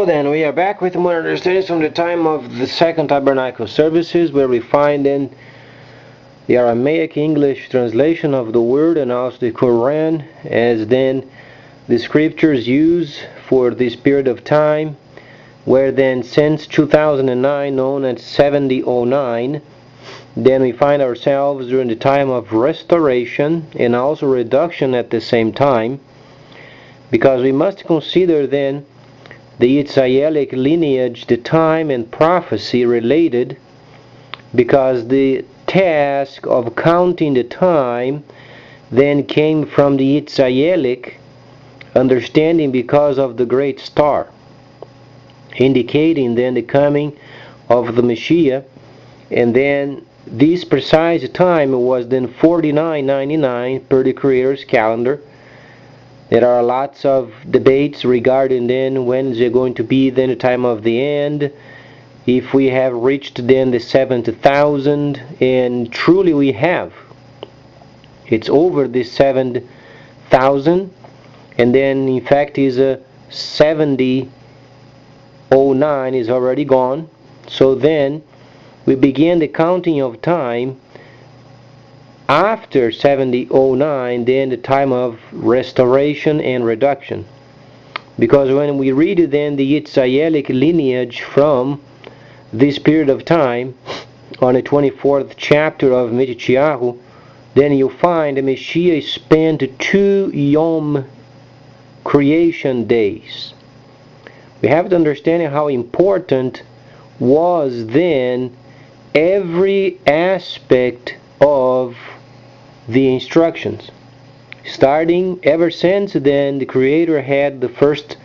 then, we are back with more understanding from the time of the Second Tabernacle services, where we find then the Aramaic English translation of the Word and also the Quran as then the scriptures use for this period of time, where then since 2009, known as 7009, then we find ourselves during the time of restoration and also reduction at the same time, because we must consider then the Israelic lineage, the time and prophecy related, because the task of counting the time then came from the Israelic understanding because of the great star, indicating then the coming of the Messiah. And then this precise time was then 4999 per the Creator's calendar. There are lots of debates regarding then when is it going to be then the time of the end, if we have reached then the 7,000, and truly we have. It's over the 7,000, and then in fact is a 7009 is already gone. So then we begin the counting of time after 7009, then the time of restoration and reduction. Because when we read then the Israelic lineage from this period of time, on the 24th chapter of Michichiahu, then you find the Messiah spent 2 Yom creation days. We have to understand how important was then every aspect of the instructions. Starting ever since then, the Creator had the first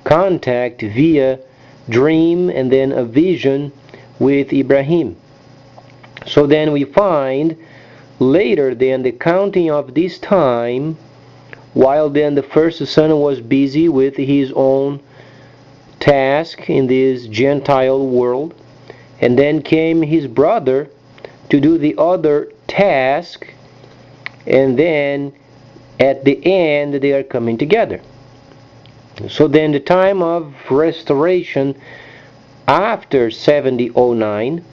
contact via dream and then a vision with Ibrahim. So then we find later then the counting of this time, while then the first son was busy with his own task in this Gentile world, and then came his brother to do the other task, and then at the end they are coming together. So then the time of restoration after 7009,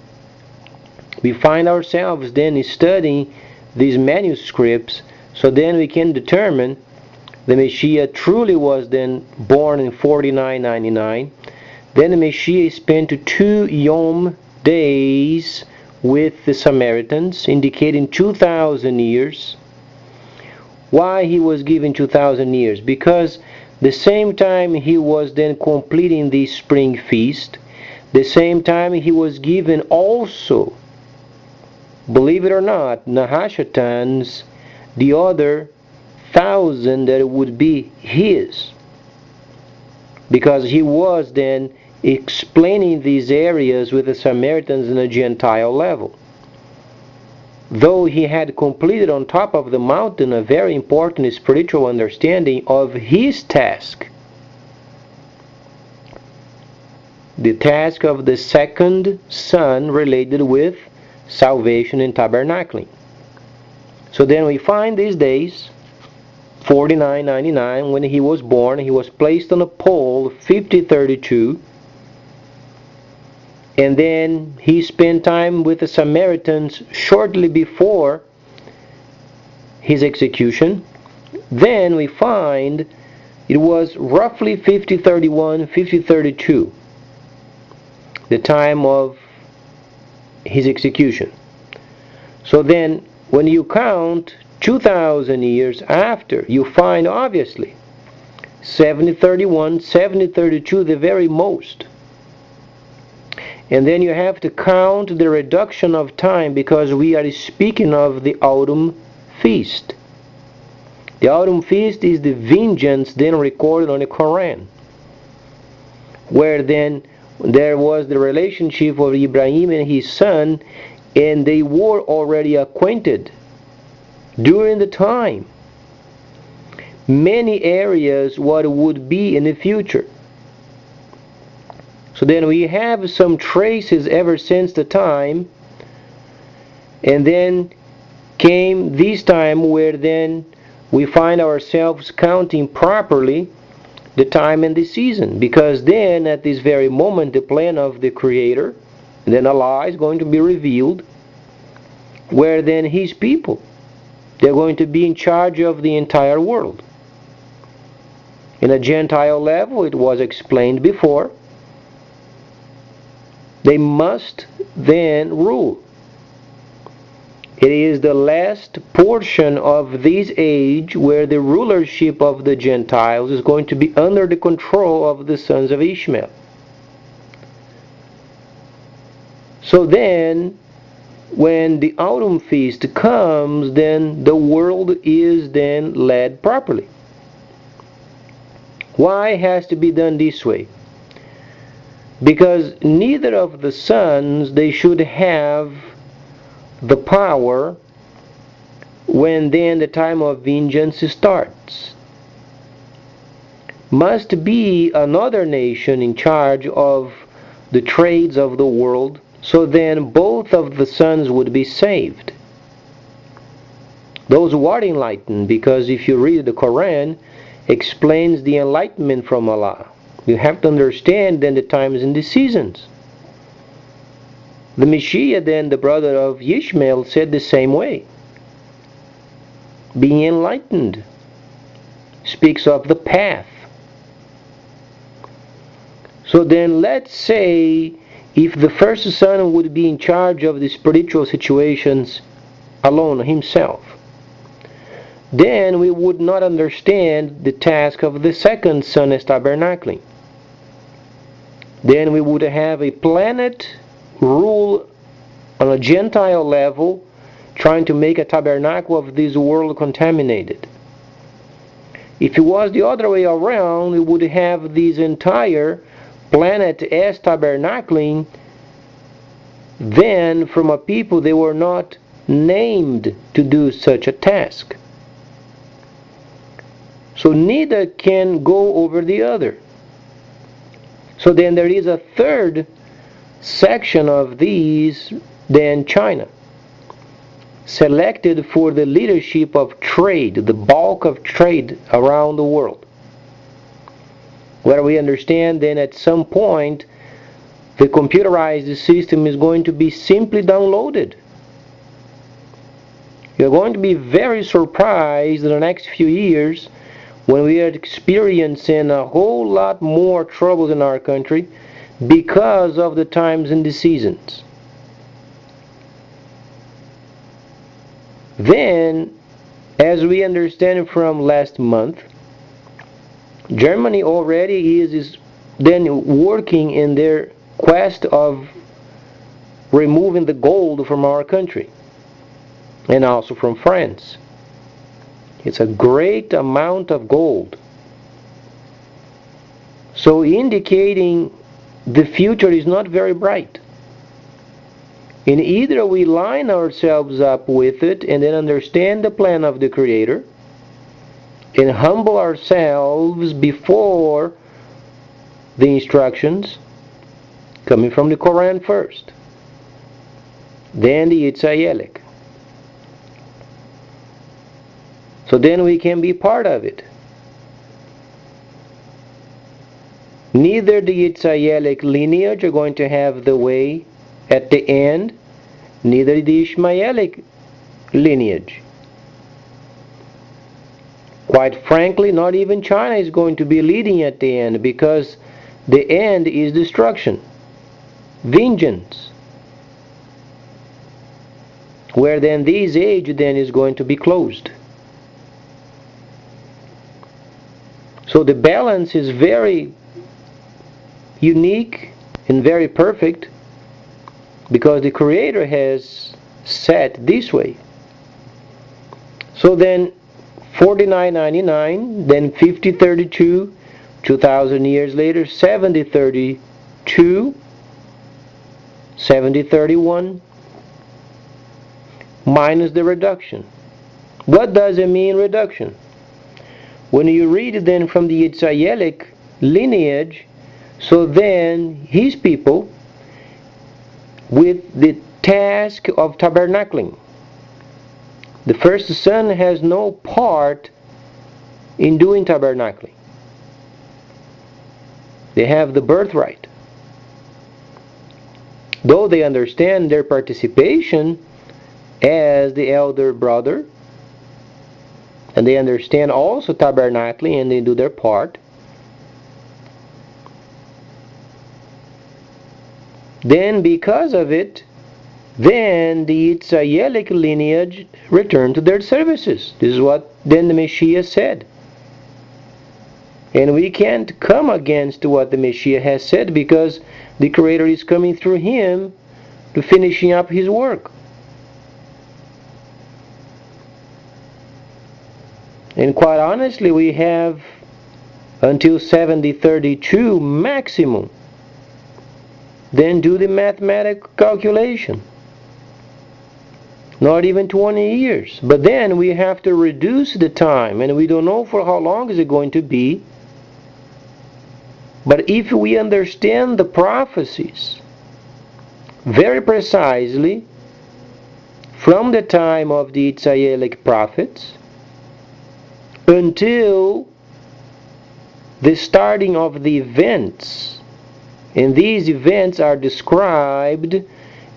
we find ourselves then studying these manuscripts, so then we can determine the Messiah truly was then born in 4999. Then the Messiah spent 2 Yom days with the Samaritans, indicating 2,000 years. Why he was given 2,000 years? Because the same time he was then completing the spring feast, the same time he was given also, believe it or not, Nahashatans, the other 1,000 that would be his, because he was then explaining these areas with the Samaritans in a Gentile level. Though he had completed on top of the mountain a very important spiritual understanding of his task, the task of the second son related with salvation and tabernacling. So then we find these days, 4999, when he was born, he was placed on a pole, 5032, and then he spent time with the Samaritans shortly before his execution. Then we find it was roughly 5031, 5032, the time of his execution. So then when you count 2,000 years after, you find obviously 7031, 7032 the very most. And then you have to count the reduction of time, because we are speaking of the autumn feast. The autumn feast is the vengeance then recorded on the Quran, where then there was the relationship of Ibrahim and his son, and they were already acquainted during the time many areas what would be in the future. So then we have some traces ever since the time, and then came this time where then we find ourselves counting properly the time and the season, because then at this very moment the plan of the Creator, then Allah, is going to be revealed, where then His people, they're going to be in charge of the entire world. In a Gentile level, it was explained before, they must then rule. It is the last portion of this age where the rulership of the Gentiles is going to be under the control of the sons of Ishmael. So then, when the autumn feast comes, then the world is then led properly. Why it has to be done this way? Because neither of the sons, they should have the power when then the time of vengeance starts. Must be another nation in charge of the trades of the world, so then both of the sons would be saved. Those who are enlightened, because if you read the Quran, explains the enlightenment from Allah. You have to understand then the times and the seasons. The Messiah, then the brother of Ishmael, said the same way. Being enlightened speaks of the path. So then let's say if the first son would be in charge of the spiritual situations alone himself, then we would not understand the task of the second son as tabernacling. Then we would have a planet rule on a Gentile level, trying to make a tabernacle of this world contaminated. If it was the other way around, we would have this entire planet as tabernacling, then from a people they were not named to do such a task. So neither can go over the other. So then there is a third section of these, then China, selected for the leadership of trade, the bulk of trade around the world, where we understand then at some point the computerized system is going to be simply downloaded. You're going to be very surprised in the next few years when we are experiencing a whole lot more troubles in our country because of the times and the seasons. Then, as we understand from last month, Germany already is then working in their quest of removing the gold from our country, and also from France. It's a great amount of gold. So indicating the future is not very bright. And either we line ourselves up with it and then understand the plan of the Creator and humble ourselves before the instructions coming from the Quran first, then the Yitzhayelic. So then we can be part of it. Neither the Yitzhayelic lineage are going to have the way at the end, neither the Ishmaelic lineage. Quite frankly, not even China is going to be leading at the end, because the end is destruction, vengeance, where then this age then is going to be closed. So the balance is very unique and very perfect, because the Creator has set this way. So then 49.99, then 50.32, 2,000 years later 70.32, 70.31, minus the reduction. What does it mean, reduction? When you read it then from the Yitzhayelic lineage, so then his people with the task of tabernacling. The first son has no part in doing tabernacling. They have the birthright. Though they understand their participation as the elder brother, and they understand also tabernacling, and they do their part, then because of it, then the Yitzhayelic lineage returned to their services. This is what then the Messiah said. And we can't come against what the Messiah has said, because the Creator is coming through him to finishing up his work. And quite honestly, we have until 7032 maximum. Then do the mathematical calculation. Not even 20 years. But then we have to reduce the time, and we don't know for how long is it going to be. But if we understand the prophecies very precisely from the time of the Yitzhayelic prophets until the starting of the events, and these events are described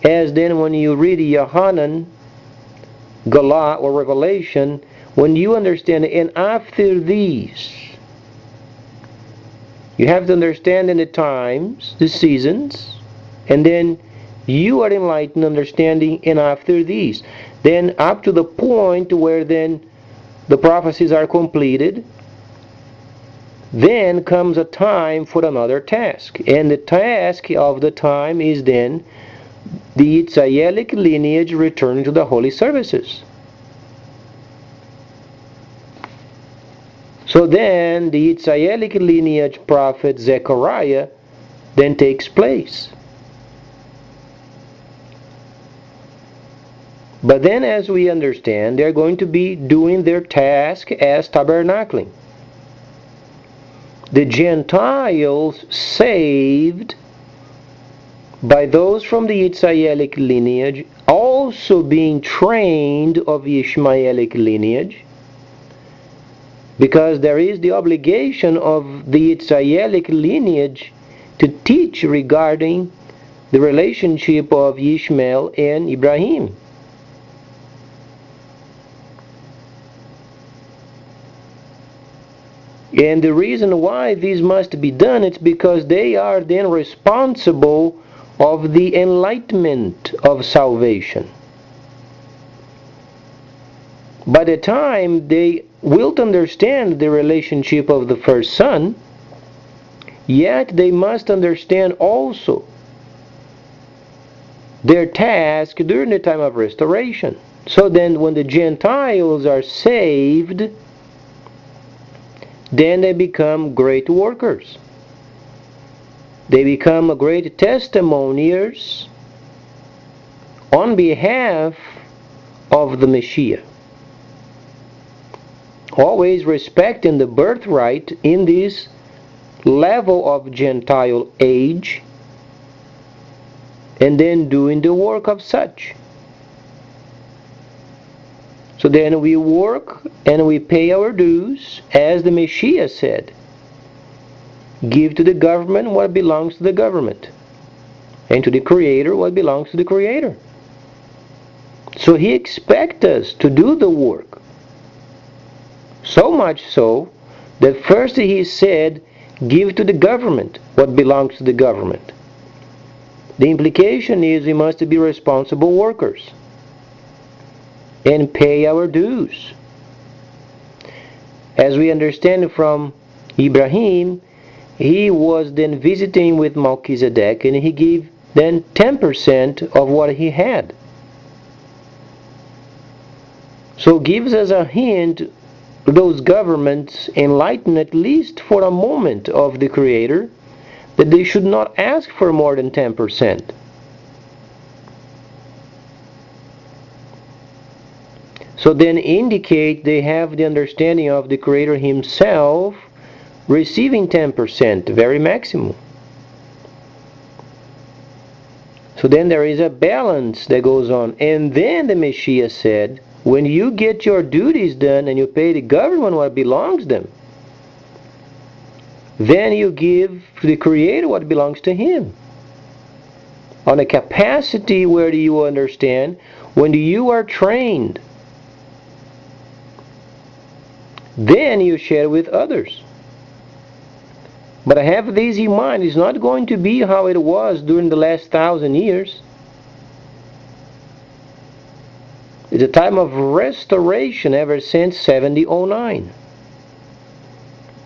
as then when you read Yohanan, Galah, or Revelation, when you understand, and after these, you have to understand in the times, the seasons, and then you are enlightened, understanding, and after these. Then up to the point where then the prophecies are completed, then comes a time for another task. And the task of the time is then the Yitzhayelic lineage returning to the holy services. So then the Yitzhayelic lineage prophet Zechariah then takes place. But then, as we understand, they're going to be doing their task as tabernacling. The Gentiles saved by those from the Yitzhayelic lineage also being trained of Ishmaelic lineage, because there is the obligation of the Yitzhayelic lineage to teach regarding the relationship of Ishmael and Ibrahim. And the reason why this must be done is because they are then responsible of the enlightenment of salvation. By the time they will understand the relationship of the first son, yet they must understand also their task during the time of restoration. So then when the Gentiles are saved, then they become great workers. They become great testimoniers on behalf of the Messiah. Always respecting the birthright in this level of Gentile age, and then doing the work of such. So then we work and we pay our dues, as the Messiah said. Give to the government what belongs to the government, and to the Creator what belongs to the Creator. So He expects us to do the work. So much so that first He said, give to the government what belongs to the government. The implication is we must be responsible workers and pay our dues. As we understand from Ibrahim, he was then visiting with Melchizedek, and he gave then 10% of what he had. So gives us a hint, those governments enlighten at least for a moment of the Creator, that they should not ask for more than 10%. So then indicate they have the understanding of the Creator Himself receiving 10%, very maximum. So then there is a balance that goes on. And then the Messiah said, when you get your duties done and you pay the government what belongs them, then you give to the Creator what belongs to Him. On a capacity where you understand, when you are trained, then you share with others. But have this in mind, it's not going to be how it was during the last 1,000 years. It's a time of restoration ever since 7009.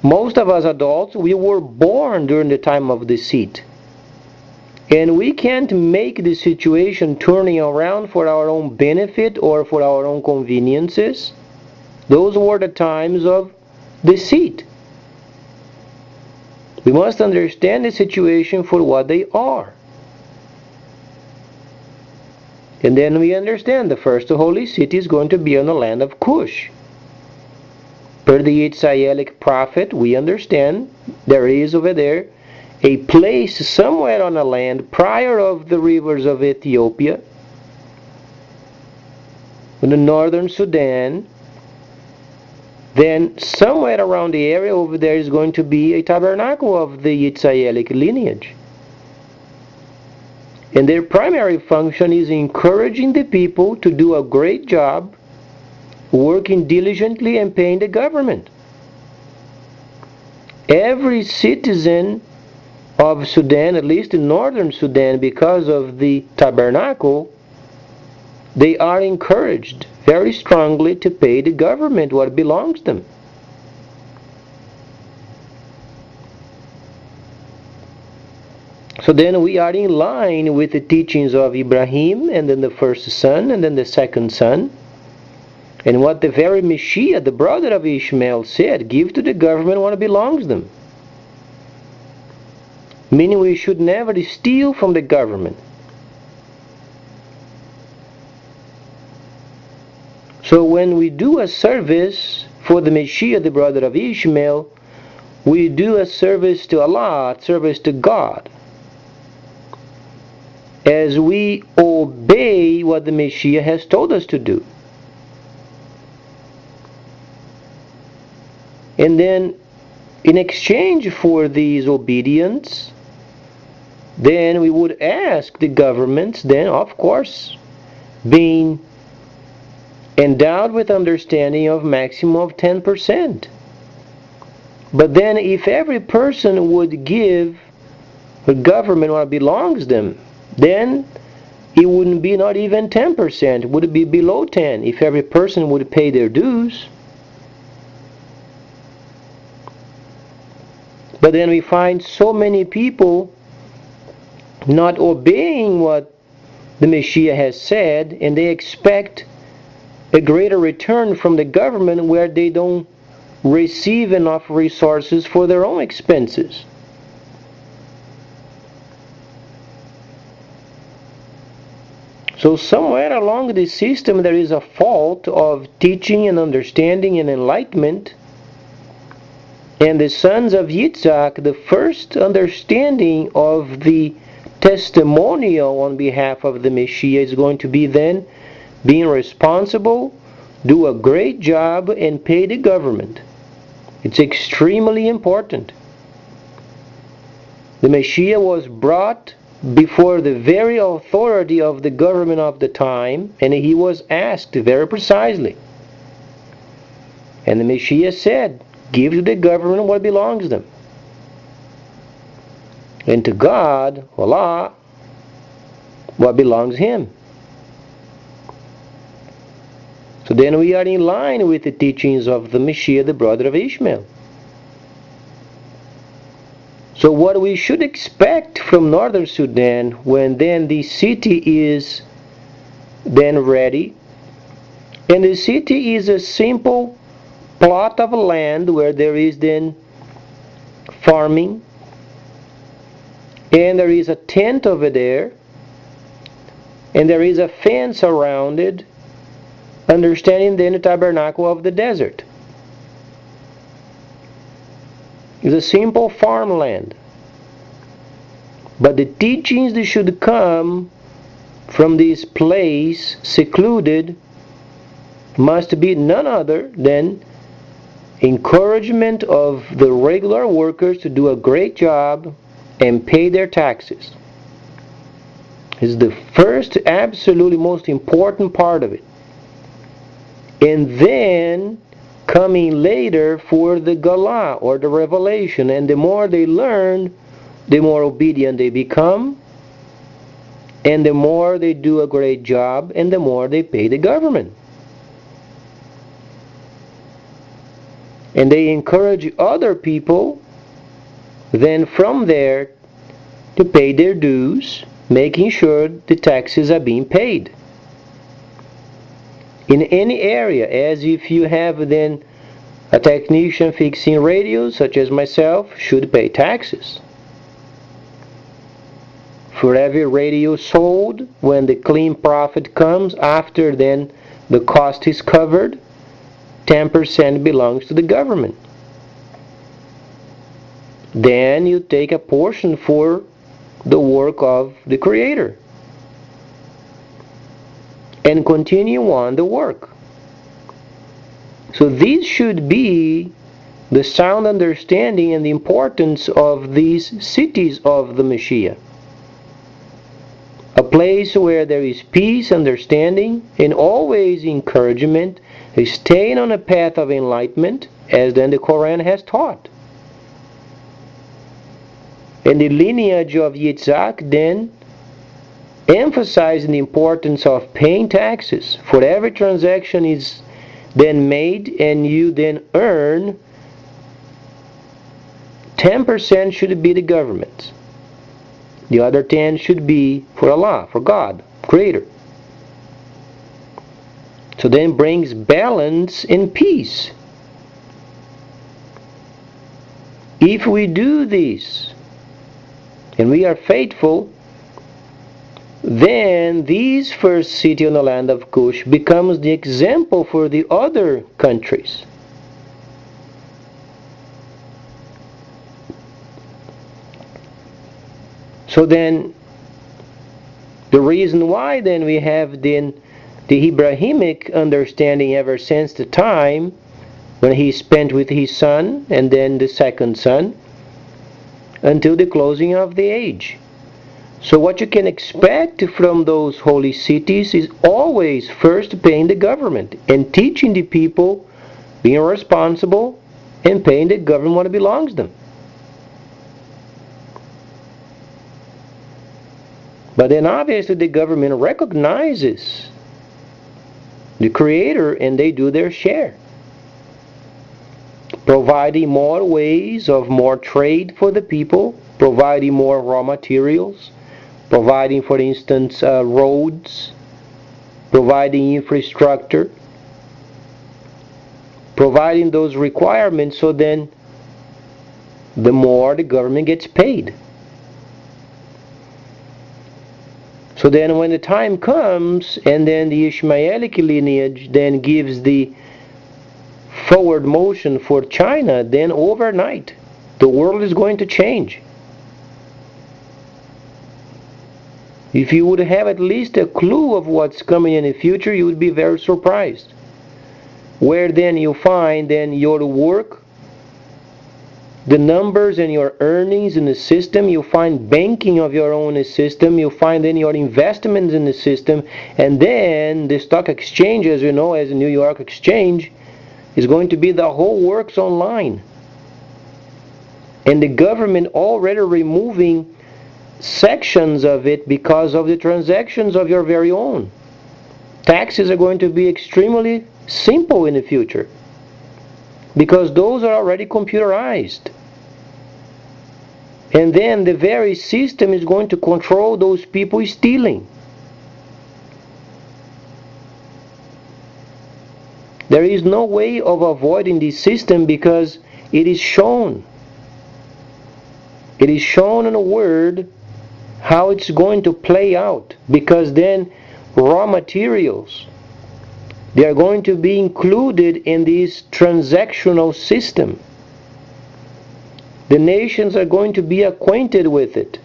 Most of us adults, we were born during the time of deceit. And we can't make the situation turning around for our own benefit or for our own conveniences. Those were the times of deceit. We must understand the situation for what they are. And then we understand the first holy city is going to be on the land of Cush. Per the Yitzhayelic prophet, we understand there is over there a place somewhere on the land prior of the rivers of Ethiopia, in the northern Sudan. Then somewhere around the area over there is going to be a tabernacle of the Yitzhayelic lineage. And their primary function is encouraging the people to do a great job, working diligently and paying the government. Every citizen of Sudan, at least in northern Sudan, because of the tabernacle, they are encouraged very strongly to pay the government what belongs to them. So then we are in line with the teachings of Ibrahim, and then the first son, and then the second son. And what the very Messiah, the brother of Ishmael, said, give to the government what belongs to them. Meaning we should never steal from the government. So when we do a service for the Messiah, the brother of Ishmael, we do a service to Allah, a service to God. As we obey what the Messiah has told us to do. And then, in exchange for these obedience, then we would ask the governments, then of course, being endowed with understanding of maximum of 10%. But then if every person would give the government what belongs to them, then it wouldn't be not even 10%, it would be below 10 if every person would pay their dues. But then we find so many people not obeying what the Messiah has said, and they expect a greater return from the government where they don't receive enough resources for their own expenses. So somewhere along this system there is a fault of teaching and understanding and enlightenment. And the sons of Yitzhak, the first understanding of the testimonial on behalf of the Messiah is going to be then being responsible, do a great job, and pay the government. It's extremely important. The Messiah was brought before the very authority of the government of the time, and he was asked very precisely. And the Messiah said, give to the government what belongs to them. And to God, Allah, what belongs to Him. So then we are in line with the teachings of the Messiah, the brother of Ishmael. So what we should expect from northern Sudan when then the city is then ready, and the city is a simple plot of land where there is then farming, and there is a tent over there, and there is a fence around it, understanding then the tabernacle of the desert. It's a simple farmland. But the teachings that should come from this place secluded must be none other than encouragement of the regular workers to do a great job and pay their taxes. Is the first, absolutely most important part of it. And then coming later for the Galah, or the revelation. And the more they learn, the more obedient they become, and the more they do a great job, and the more they pay the government. And they encourage other people then from there to pay their dues, making sure the taxes are being paid. In any area, as if you have then a technician fixing radios, such as myself, should pay taxes. For every radio sold, when the clean profit comes, after then the cost is covered, 10% belongs to the government. Then you take a portion for the work of the Creator and continue on the work. So this should be the sound understanding and the importance of these cities of the Messiah. A place where there is peace, understanding, and always encouragement, staying on a path of enlightenment, as then the Quran has taught. And the lineage of Yitzhak then emphasizing the importance of paying taxes. For every transaction is then made and you then earn, 10% should be the government. The other 10 should be for Allah, for God, Creator. So then brings balance and peace. If we do this, and we are faithful, then this first city on the land of Cush becomes the example for the other countries. So then, the reason why then we have then the Abrahamic understanding ever since the time when he spent with his son and then the second son until the closing of the age. So what you can expect from those holy cities is always first paying the government and teaching the people, being responsible and paying the government what belongs to them. But then obviously the government recognizes the Creator and they do their share, providing more ways of more trade for the people, providing more raw materials, providing, for instance, roads, providing infrastructure, providing those requirements, so then the more the government gets paid. So then when the time comes, and then the Ishmaelic lineage then gives the forward motion for China, then overnight the world is going to change. If you would have at least a clue of what's coming in the future, you would be very surprised. Where then you find then your work, the numbers and your earnings in the system, you find banking of your own system, you find then your investments in the system, and then the stock exchange, as you know, as the New York Exchange, is going to be the whole works online. And the government already removing sections of it because of the transactions of your very own. Taxes are going to be extremely simple in the future because those are already computerized. And then the very system is going to control those people stealing. There is no way of avoiding this system because it is shown. It is shown in a word how it's going to play out, because then raw materials, they are going to be included in this transactional system. The nations are going to be acquainted with it.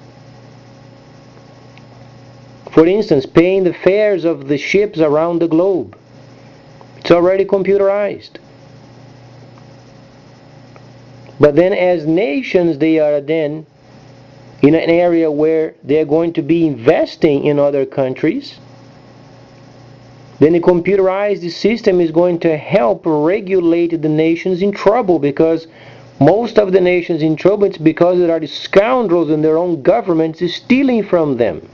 For instance, paying the fares of the ships around the globe. It's already computerized. But then as nations, they are then in an area where they're going to be investing in other countries. Then the computerized system is going to help regulate the nations in trouble, because most of the nations in trouble, it's because there are the scoundrels in their own governments stealing from them.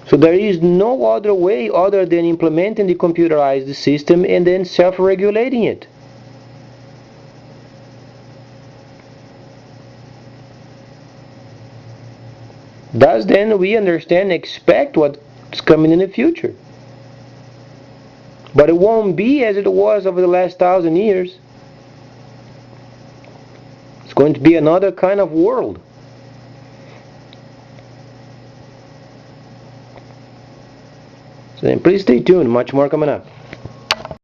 So there is no other way other than implementing the computerized system and then self-regulating it. Thus then we understand, expect what's coming in the future. But it won't be as it was over the last 1,000 years. It's going to be another kind of world. So then please stay tuned, much more coming up.